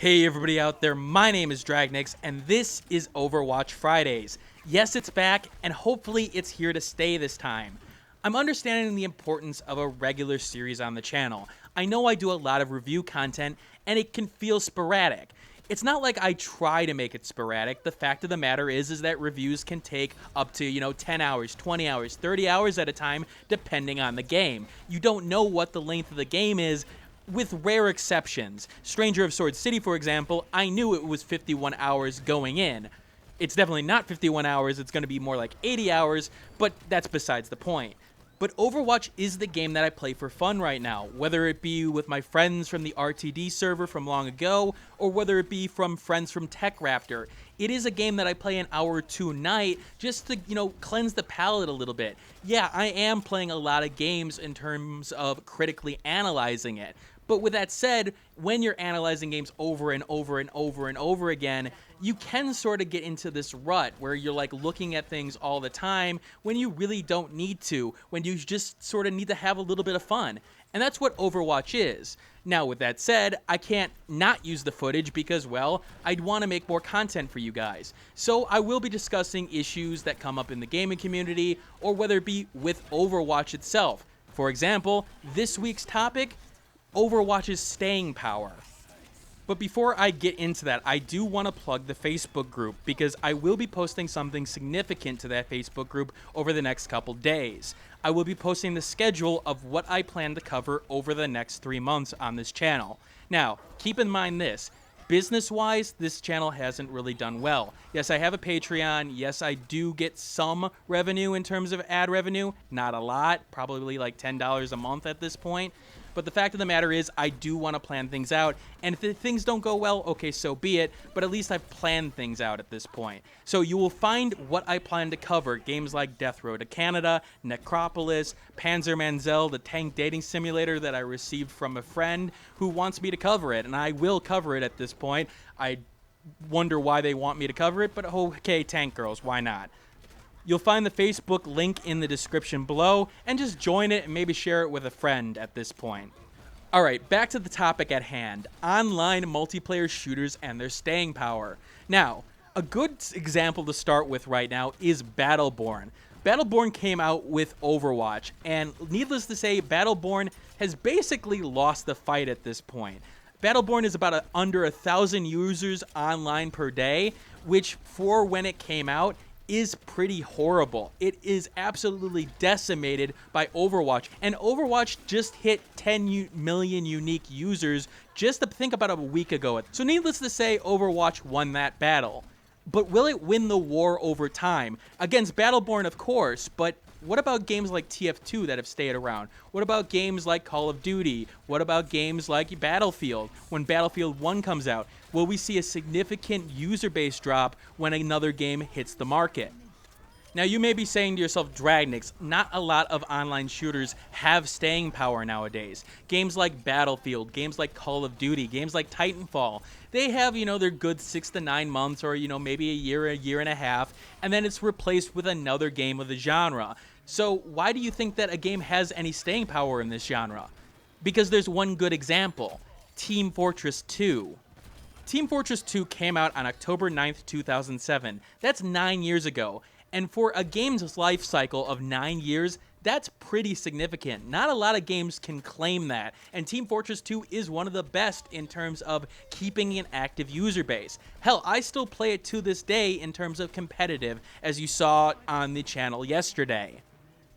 Hey everybody out there, my name is Dragnix, and this is Overwatch Fridays. Yes, it's back, and hopefully it's here to stay this time. I'm understanding the importance of a regular series on the channel. I know I do a lot of review content, and it can feel sporadic. It's not like I try to make it sporadic. The fact of the matter is that reviews can take up to, 10 hours, 20 hours, 30 hours at a time, depending on the game. You don't know what the length of the game is, with rare exceptions. Stranger of Sword City, for example, I knew it was 51 hours going in. It's definitely not 51 hours, it's going to be more like 80 hours, but that's besides the point. But Overwatch is the game that I play for fun right now, whether it be with my friends from the RTD server from long ago, or whether it be from friends from TechRaptor. It is a game that I play an hour or two a night just to, cleanse the palate a little bit. Yeah, I am playing a lot of games in terms of critically analyzing it. But with that said, when you're analyzing games over and over and over and over again, you can sort of get into this rut where you're like looking at things all the time when you really don't need to, when you just sort of need to have a little bit of fun. And that's what Overwatch is. Now, with that said, I can't not use the footage because, well, I'd want to make more content for you guys. So I will be discussing issues that come up in the gaming community, or whether it be with Overwatch itself. For example, this week's topic: Overwatch's staying power. But before I get into that, I do want to plug the Facebook group because I will be posting something significant to that Facebook group over the next couple days. I will be posting the schedule of what I plan to cover over the next 3 months on this channel. Now, keep in mind this. Business-wise, this channel hasn't really done well. Yes, I have a Patreon. Yes, I do get some revenue in terms of ad revenue. Not a lot, probably like $10 a month at this point. But the fact of the matter is, I do want to plan things out, and if things don't go well, okay, so be it, but at least I've planned things out at this point. So you will find what I plan to cover, games like Death Road to Canada, Necropolis, Panzer Manzel, the tank dating simulator that I received from a friend who wants me to cover it, and I will cover it at this point. I wonder why they want me to cover it, but okay, Tank Girls, why not? You'll find the Facebook link in the description below, and just join it and maybe share it with a friend at this point. Alright, back to the topic at hand, online multiplayer shooters and their staying power. Now, a good example to start with right now is Battleborn. Battleborn came out with Overwatch, and needless to say, Battleborn has basically lost the fight at this point. Battleborn is about under 1,000 users online per day, which for when it came out, is pretty horrible. It is absolutely decimated by Overwatch, and Overwatch just hit 10 million unique users just to think about a week ago. So needless to say, Overwatch won that battle. But will it win the war over time? Against Battleborn, of course, but what about games like TF2 that have stayed around? What about games like Call of Duty? What about games like Battlefield? When Battlefield 1 comes out, will we see a significant user base drop when another game hits the market? Now, you may be saying to yourself, Dragnix, not a lot of online shooters have staying power nowadays. Games like Battlefield, games like Call of Duty, games like Titanfall, they have, their good 6 to 9 months or, maybe a year and a half, and then it's replaced with another game of the genre. So why do you think that a game has any staying power in this genre? Because there's one good example, Team Fortress 2. Team Fortress 2 came out on October 9th, 2007. That's 9 years ago. And for a game's life cycle of 9 years, that's pretty significant. Not a lot of games can claim that, and Team Fortress 2 is one of the best in terms of keeping an active user base. Hell, I still play it to this day in terms of competitive, as you saw on the channel yesterday.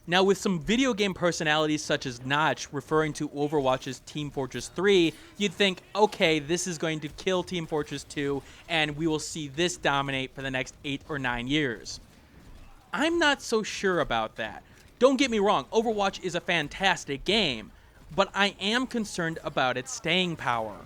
Now, with some video game personalities such as Notch referring to Overwatch's Team Fortress 3, you'd think, okay, this is going to kill Team Fortress 2, and we will see this dominate for the next 8 or 9 years. I'm not so sure about that. Don't get me wrong, Overwatch is a fantastic game, but I am concerned about its staying power.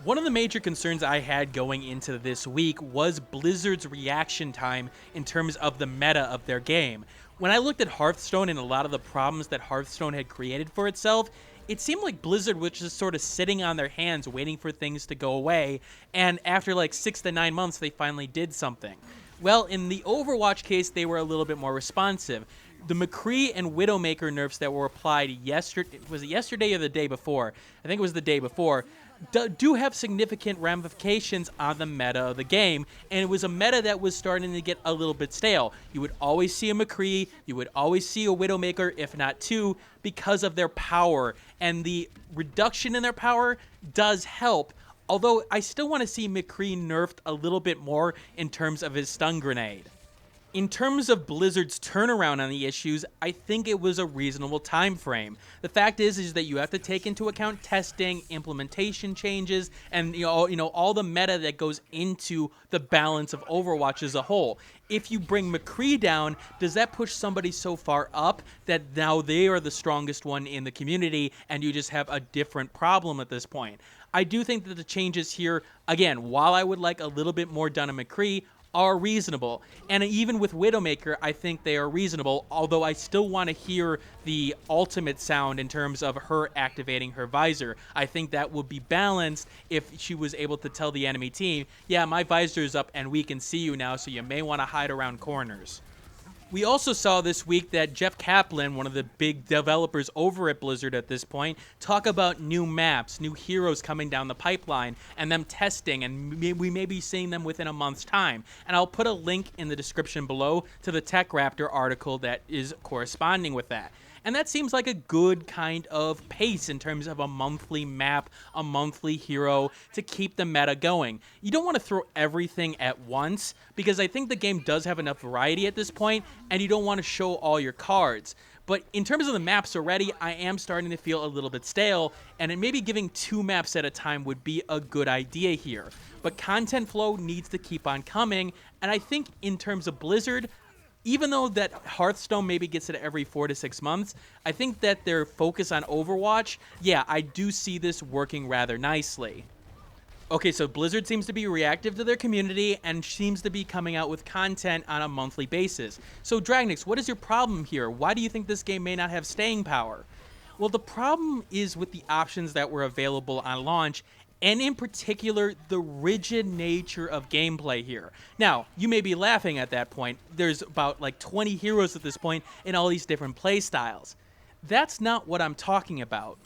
One of the major concerns I had going into this week was Blizzard's reaction time in terms of the meta of their game. When I looked at Hearthstone and a lot of the problems that Hearthstone had created for itself, it seemed like Blizzard was just sort of sitting on their hands waiting for things to go away, and after like 6 to 9 months they finally did something. Well, in the Overwatch case, they were a little bit more responsive. The McCree and Widowmaker nerfs that were applied yesterday, was it yesterday or the day before? I think it was the day before. do have significant ramifications on the meta of the game, and it was a meta that was starting to get a little bit stale. You would always see a McCree, you would always see a Widowmaker, if not two, because of their power, and the reduction in their power does help, although I still want to see McCree nerfed a little bit more in terms of his stun grenade. In terms of Blizzard's turnaround on the issues, I think it was a reasonable time frame. The fact is that you have to take into account testing, implementation changes, and all the meta that goes into the balance of Overwatch as a whole. If you bring McCree down, does that push somebody so far up that now they are the strongest one in the community and you just have a different problem at this point? I do think that the changes here, again, while I would like a little bit more done on McCree, are reasonable. And even with Widowmaker, I think they are reasonable, although I still want to hear the ultimate sound in terms of her activating her visor. I think that would be balanced if she was able to tell the enemy team, yeah, my visor is up and we can see you now, so you may want to hide around corners. We also saw this week that Jeff Kaplan, one of the big developers over at Blizzard at this point, talk about new maps, new heroes coming down the pipeline, and them testing, and we may be seeing them within a month's time. And I'll put a link in the description below to the Tech Raptor article that is corresponding with that. And that seems like a good kind of pace in terms of a monthly map, a monthly hero to keep the meta going. You don't want to throw everything at once because I think the game does have enough variety at this point, and you don't want to show all your cards. But in terms of the maps already, I am starting to feel a little bit stale, and maybe giving 2 maps at a time would be a good idea here. But content flow needs to keep on coming, and I think in terms of Blizzard, even though that Hearthstone maybe gets it every 4 to 6 months, I think that their focus on Overwatch, yeah, I do see this working rather nicely. Okay, so Blizzard seems to be reactive to their community and seems to be coming out with content on a monthly basis. So Dragnix, what is your problem here? Why do you think this game may not have staying power? Well, the problem is with the options that were available on launch, and in particular, the rigid nature of gameplay here. Now, you may be laughing at that point. There's about like 20 heroes at this point in all these different play styles. That's not what I'm talking about.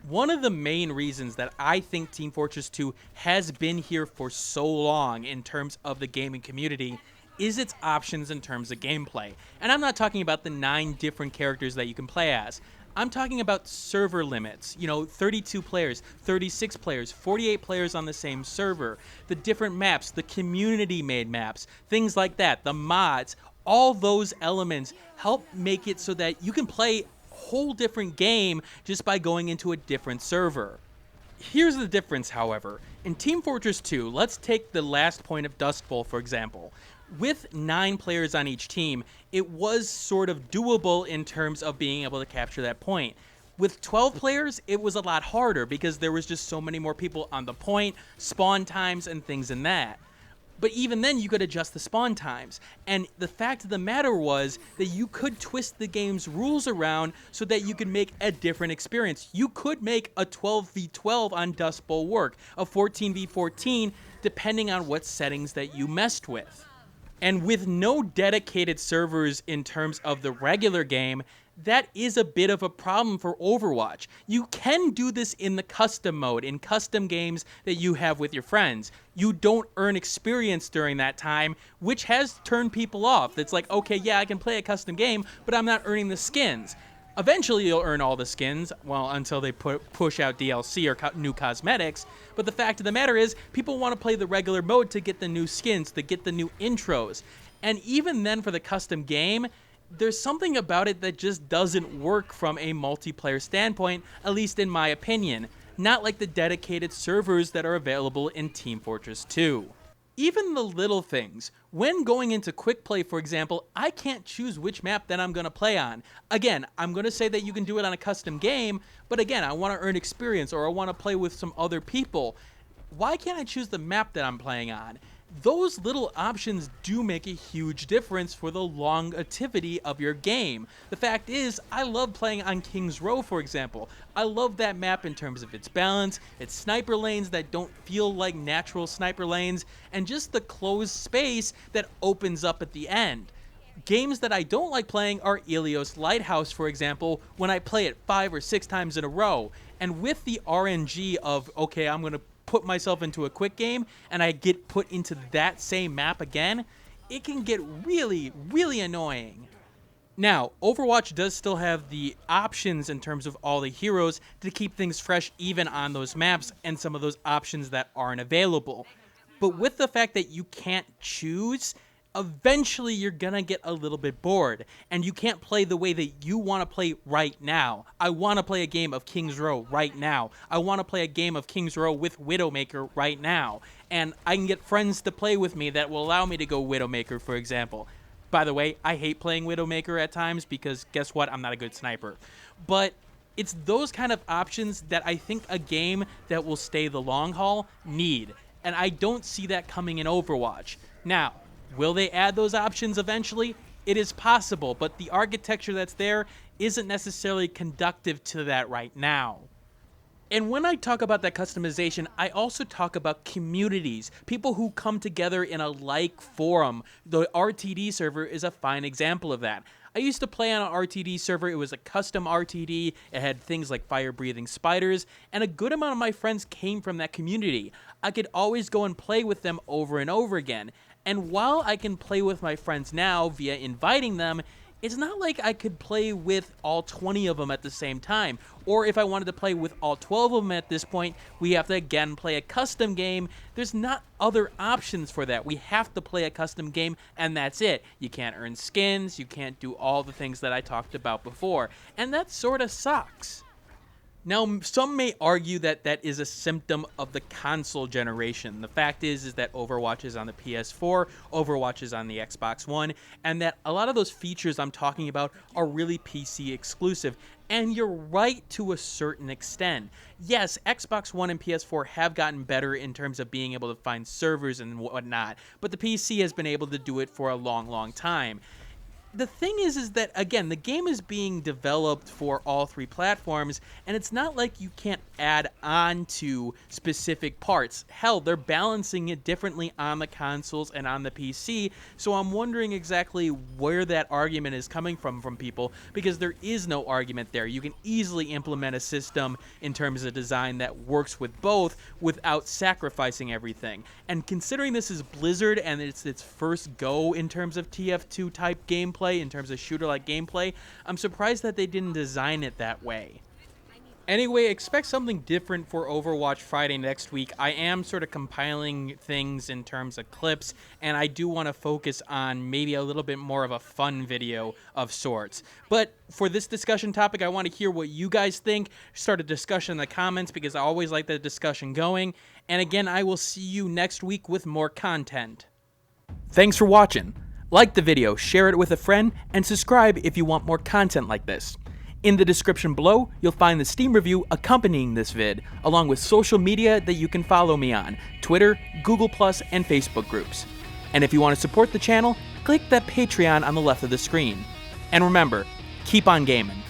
One of the main reasons that I think Team Fortress 2 has been here for so long in terms of the gaming community is its options in terms of gameplay. And I'm not talking about the 9 different characters that you can play as. I'm talking about server limits, 32 players, 36 players, 48 players on the same server, the different maps, the community-made maps, things like that, the mods, all those elements help make it so that you can play a whole different game just by going into a different server. Here's the difference, however. In Team Fortress 2, let's take the last point of Dust Bowl, for example. With 9 players on each team, it was sort of doable in terms of being able to capture that point. With 12 players, it was a lot harder because there was just so many more people on the point, spawn times, and things in that. But even then, you could adjust the spawn times. And the fact of the matter was that you could twist the game's rules around so that you could make a different experience. You could make a 12v12 on Dust Bowl work, a 14v14, depending on what settings that you messed with. And with no dedicated servers in terms of the regular game, that is a bit of a problem for Overwatch. You can do this in the custom mode, in custom games that you have with your friends. You don't earn experience during that time, which has turned people off. It's like, okay, yeah, I can play a custom game, but I'm not earning the skins. Eventually, you'll earn all the skins, well, until they push out DLC or new cosmetics. But the fact of the matter is, people want to play the regular mode to get the new skins, to get the new intros. And even then, for the custom game, there's something about it that just doesn't work from a multiplayer standpoint, at least in my opinion. Not like the dedicated servers that are available in Team Fortress 2. Even the little things. When going into quick play, for example, I can't choose which map that I'm going to play on. Again, I'm going to say that you can do it on a custom game, but again, I want to earn experience or I want to play with some other people. Why can't I choose the map that I'm playing on? Those little options do make a huge difference for the longevity of your game. The fact is, I love playing on King's Row, for example. I love that map in terms of its balance, its sniper lanes that don't feel like natural sniper lanes, and just the closed space that opens up at the end. Games that I don't like playing are Ilios Lighthouse, for example, when I play it 5 or 6 times in a row. And with the RNG of, okay, I'm going to put myself into a quick game and I get put into that same map again, it can get really, really annoying. Now, Overwatch does still have the options in terms of all the heroes to keep things fresh even on those maps and some of those options that aren't available. But with the fact that you can't choose, eventually you're gonna get a little bit bored and you can't play the way that you want to play right now. I want to play a game of King's Row right now. I want to play a game of King's Row with Widowmaker right now. And I can get friends to play with me that will allow me to go Widowmaker, for example. By the way, I hate playing Widowmaker at times because guess what? I'm not a good sniper. But it's those kind of options that I think a game that will stay the long haul need. And I don't see that coming in Overwatch. Now, will they add those options eventually? It is possible, but the architecture that's there isn't necessarily conducive to that right now. And when I talk about that customization, I also talk about communities, people who come together in a like forum. The RTD server is a fine example of that. I used to play on an RTD server. It was a custom RTD. It had things like fire-breathing spiders, and a good amount of my friends came from that community. I could always go and play with them over and over again. And while I can play with my friends now via inviting them, it's not like I could play with all 20 of them at the same time. Or if I wanted to play with all 12 of them at this point, we have to again play a custom game. There's not other options for that. We have to play a custom game and that's it. You can't earn skins, you can't do all the things that I talked about before. And that sort of sucks. Now, some may argue that that is a symptom of the console generation. The fact is that Overwatch is on the PS4, Overwatch is on the Xbox One, and that a lot of those features I'm talking about are really PC exclusive. And you're right to a certain extent. Yes, Xbox One and PS4 have gotten better in terms of being able to find servers and whatnot, but the PC has been able to do it for a long, long time. The thing is that, again, the game is being developed for all three platforms, and it's not like you can't add on to specific parts. Hell, they're balancing it differently on the consoles and on the PC, so I'm wondering exactly where that argument is coming from people, because there is no argument there. You can easily implement a system in terms of design that works with both without sacrificing everything. And considering this is Blizzard and it's its first go in terms of TF2 type gameplay, in terms of shooter-like gameplay, I'm surprised that they didn't design it that way. Anyway, expect something different for Overwatch Friday next week. I am sort of compiling things in terms of clips, and I do want to focus on maybe a little bit more of a fun video of sorts. But for this discussion topic, I want to hear what you guys think. Start a discussion in the comments because I always like the discussion going. And again, I will see you next week with more content. Thanks for watching. Like the video, share it with a friend, and subscribe if you want more content like this. In the description below, you'll find the Steam review accompanying this vid, along with social media that you can follow me on, Twitter, Google+, and Facebook groups. And if you want to support the channel, click that Patreon on the left of the screen. And remember, keep on gaming.